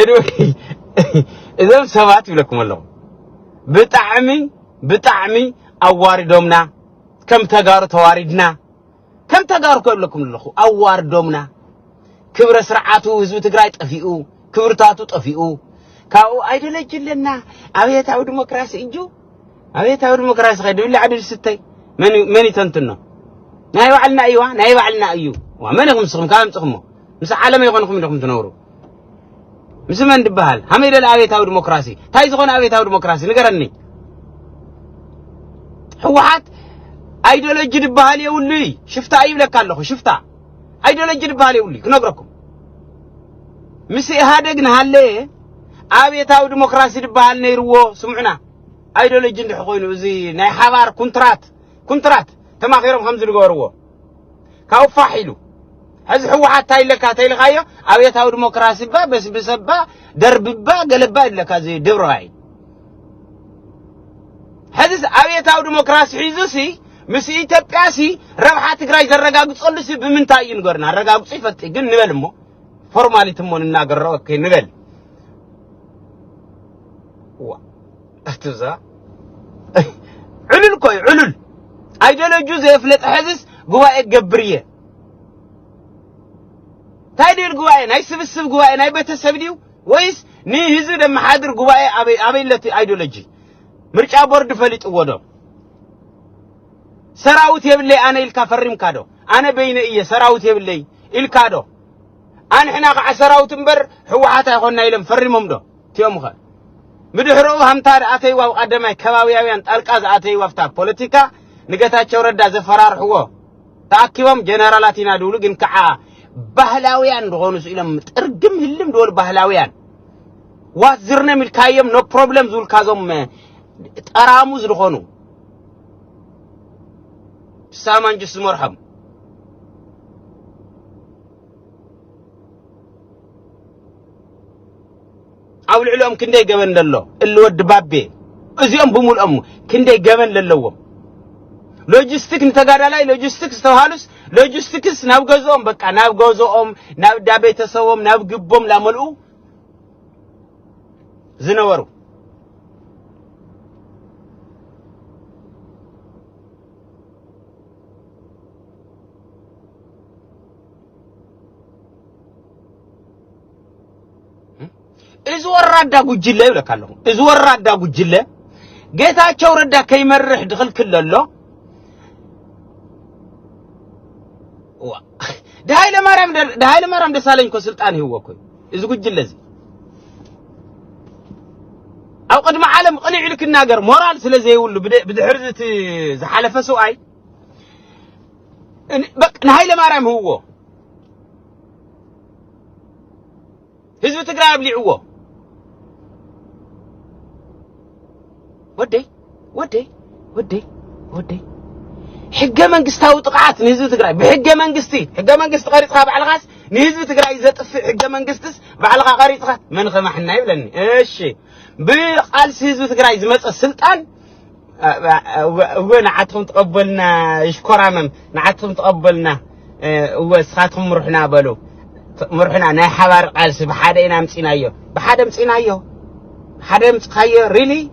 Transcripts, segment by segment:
anyway إذا سبات يقولكم الله بتعمي أواردمنا كم تجار تواردنا كم تجار كلكم الله أواردمنا كبر سرعته هزو تقرأ تفيئو كبر تاتو تفيئو كاو أيدل جلنا أبي تعود ديمقراطي إنجو أبي تعود ديمقراطي غير ولا عدل ستة من يتنتنا نايو علنا أيوة ومن يقوم سخم كلام سخمه مس عالم يغنكم منكم تنوروا مس من دبهال هم إلى أبي تعود ديمقراطي تاي زغون أبي تعود ديمقراطي نقرني حوحات أيدل جد بهال يقولي شفت أيب لك الله شفت أيدل جد بهال يقولي كنقرأكم مس هذا جنهالله أبي تعود ديمقراطي بهال نيرو سمعنا أيدل جد حقوين وزي ناي حوار كونترات تما غيرهم خمس رجوروا كاو فاحلو هذا هو حتى هاي لغاية أبي تعود ديمقراطي بس بسبة درب قلبا لك هذه دبرهاي هذا أبي تعود ديمقراطي حيزوسي مسي تبقاسي ربحات قراي الرجاء تصلسي بمنتاين قرنا الرجاء صفة جن نبلمو فورمالي تمون الناقر اوكي نبل احتزا علل كوي علل ايدل جزء فلت حزس قواي قبريه تايدي القواي ناي سبسب قواي ناي بيتسبديو ويس ني هزو دم حاضر قواي ابي التي ايديولوجي مرجع بورد فليط ودو سراوت يبلي انا الكا فريم كادو انا بين ايه سراوت يبلي الكادو انا حنا قع سراوت انبر حوحاتا يخونا يلم فريمهم دو تيوم خال مدحرو همتار اتي واو قدماي كباوياويان طالقاز اتي وافتا بوليتيكا نغتاچو ردا زفرار حو تاكيوم جنرالاتينا دولو ግን ከዓ ባህላውያን እንደሆኑስ ኢለም ጥርግም ህልም ዶል ባህላውያን ዋት ዝርነ ሚልካየም ኖ ፕሮብለም ዙል ካዞም ጠራሙ ዝልሆኑ ሳማንጅስ መርሐም አውል ዕሎም ክንደይ ገበን ደሎ እልወድ ባቤ እዚኦም ብሙልኦም ክንደይ ገበን ለለዎም ሎጂስቲክ እንተጋዳላይ ሎጂስቲክስ ተዋሉስ ሎጂስቲክስ ናብ ገዞም በቃ ናብ ገዞኦም ናብ ዳቤተሰቦም ናብ ግቦም ላመልኡ ዝነበሩ እዝወራዳ ጉጅለ ይብለካለሁ እዝወራዳ ጉጅለ ጌታቸው ረዳ ከይመርሕ ድኽል ክለሎ ده هاي لمرام دسالين كو سلطان هو كو إذا قد جلزي أو قدم عالم قنع لك الناقر مورال سلزي يقولوا بدي حرزة زحالفة سوءاي بك هاي لمرام هو هزو تقرأ بلي هو ودي حجة منجستها وتقعت نهزو تقرأ بحجة منجستي حجة منجست قريت خاب على غاس نهزو تقرأ إذا طفي حجة منجستس بعلقة قريت خاب من خمحنا يبلني إيش بقال سهزو تقرأ إذا مس السلطان وين عتهم تقبلنا يشكرهم نعتهم تقبلنا وسخاتهم مرحنا بلو مرحنا ناي حوار قال بحدا ينام سينايو بحدا مسينايو حدا مسخير ريلي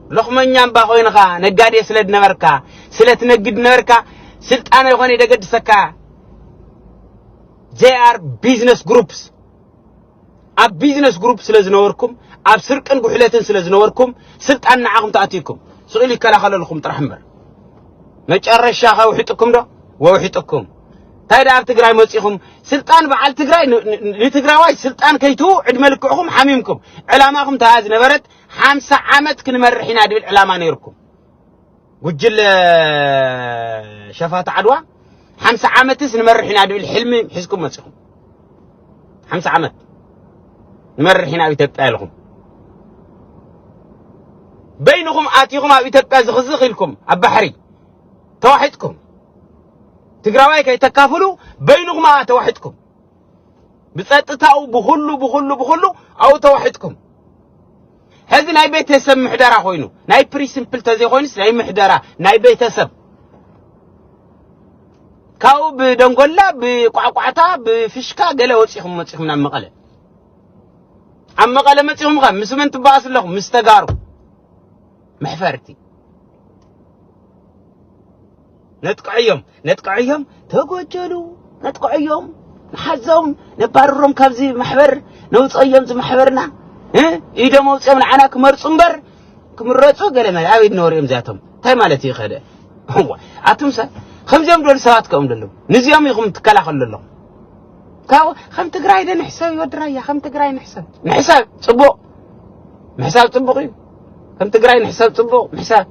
لخمنيان باخوينخا نغادي سلد نبركا سلت نغد نبركا سلطان يخوني دغد سكا JR business groups اب business groups سلازنوركم اب سرقن غحلتن سلازنوركم سلطان نعاكم تاتيكم سؤالي كلا خللكم طرحمر مጨረሻ وحيتكم ده ووحيتكم تايدا اب تግራይ መጽيخم سلطان بعل تግራይ لتግራዋይ سلطان كيتو عدملكم حميمكم علاماكم تهاز نبرت 50 عامت كنمرحينا دبل علامه نيركم وجل شفات عدوى 50 عامتس نمرحينا دبل حلم حزكم مصيخم 50 عامت نمرحينا بتبقى لكم بينكم اتيكم بتبقى زخزخ لكم البحري توحدكم تقراوي كي تكافلوا بينكم توحدكم بصطتاو بخلو او توحدكم هذه ناي بيتسب محدرا خوينو ناي بريسمبل تزي خوينس ناي محدرا ناي بيتسب كاو بدنقلا بقعقعتا بفشكا قال وصيهم نعم مقاله عم مقاله مصيهم غا مسمن تباس لهم مستغارو محفرتي نتقعيهم تقوجلو نتقعيهم نحزهم نباررهم كابزي محبر نوصيهم زي محبرنا ايدو موصيهم عنا كمرصمبر كمرصو قال ما عبيد نوريم ذاتهم تاي مالتي خده هو اتمسا خمزيهم دول سوات كوم دلو نزيهم يخم تكلاخل لهم كاو خم تقراي ده نحساب يودرايا خم تقراي نحساب صبو محساب صبوقي خم تقراي نحساب صبو محساب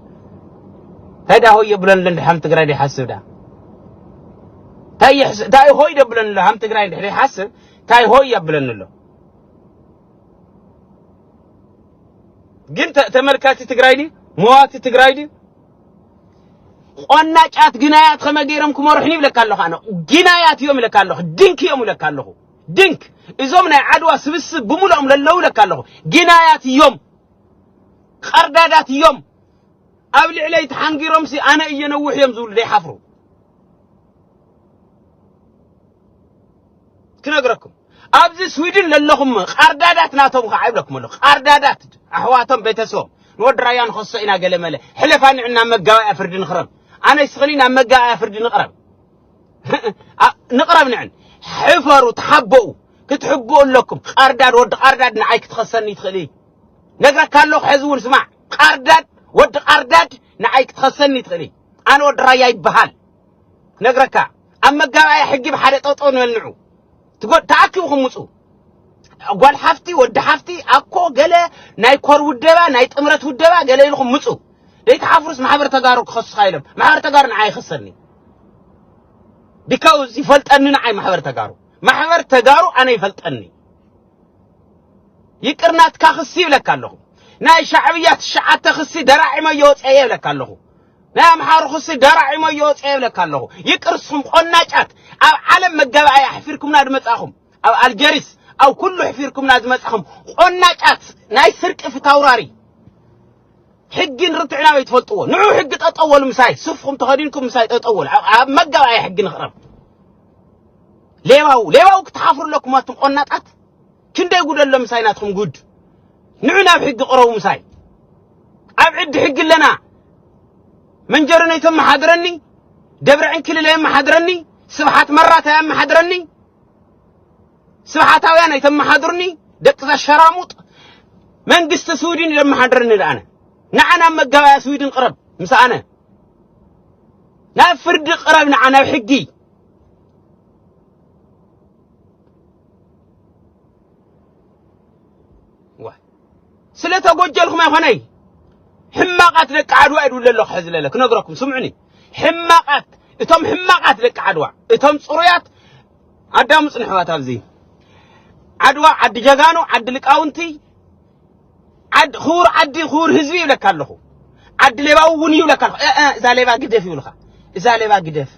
هذا هو يبلن لن هم تقراي يحسب ده تاي هو يبلن له هم تقراي يحسب تاي هو يبلن له جنت تملكاتي تقراي دي مواتي تقراي دي قنا ጫት ግናያት ከመገረም ኩመርሕኒ ብለካለሁ አነ ግናያት ይዮም ለካለሁ ድንክ ይዮም ለካለሁ ድንክ እዞም ናይ ዓድዋ ስብስብ ብሙሉኦም ለለው ለካለሁ ግናያት ይዮም ቀርዳዳት ይዮም ኣብ ልዕለይ ተሓንጊሮም ሲ አነ እየነውሕ እዮም ዝብሉ ደይሓፍሩ ክነግረኩም ኣብዚ ስዊድን ለለኹም ቀርዳዳት ናቶም ከዓይብለኩም ኣለኹ ቀርዳዳት ኣሕዋቶም ቤተሰቦም ንወድራያን ኸሰኢና ገለመለ ሕለፋንዕና መጋባይ ፍርድ ንኽረብ أنا يسخلينا مجا فرد نقرب نعن حفروا تحبوا كتحبوا لكم قرداد ود قرداد نعيك تخسرني تخلي نقرأ كان له حزون سمع قرداد ود قرداد نعيك تخسرني تخلي أنا ود رايي بحال نقرأ كا أما جا يحجب حرق أطون ولنعو تقول تأكلوا خمسو قال حفتي ود حفتي أكو جلا ناي كور ودبا ناي تمرت ودبا جلا لهم مسو ليت حافرس محبر تجارو خص خايلم محبر تجار نعي خسرني بكاوز يفلت أني نعي محبر تجارو أنا يفلت أني يكرنات كخسي لك الله ناي شعبيات الشعات تخسي دراعي ما يوت أيه لك الله ناي محار خسي دراعي ما يوت أيه لك الله يكرسهم قناجات أو علم مجاب أي حفيركم ناد متأخم أو الجرس أو كله حفيركم ناد متأخم قناجات ناي سرك في توراري حقين رتعنا بيتفلطوا نعو حق تطول مساي صفهم تخدينكم مساي تطول مجا اي حق نخرب ليواو كتحافر لكم ما تقناطات كنده يقول لهم مسايناتكم جود نعنا بحق قرو مساي ابعد حق لنا منجرنا يتم حضرني دبر عن كل ليم حضرني سبحات مرات يم حضرني سبحات اويانا يتم حضرني دقز الشراموط منقست سودين لما حضرني الان نعنا مجا سويدن قرب مسانا نافرد قرب نعنا بحقي واه سلتا قجلكم يا خني حماقات لك عدوى يدول له حزل لك نقرأكم سمعني حماقات اتم حماقات لك عدوى اتم صريات عدا مصنحوات هذه عدوى عد جغانو عد لقاونتي عد خور هزبي لك الله عد لباو ونيو لك اذا لبا قدف يولخا اذا لبا قدف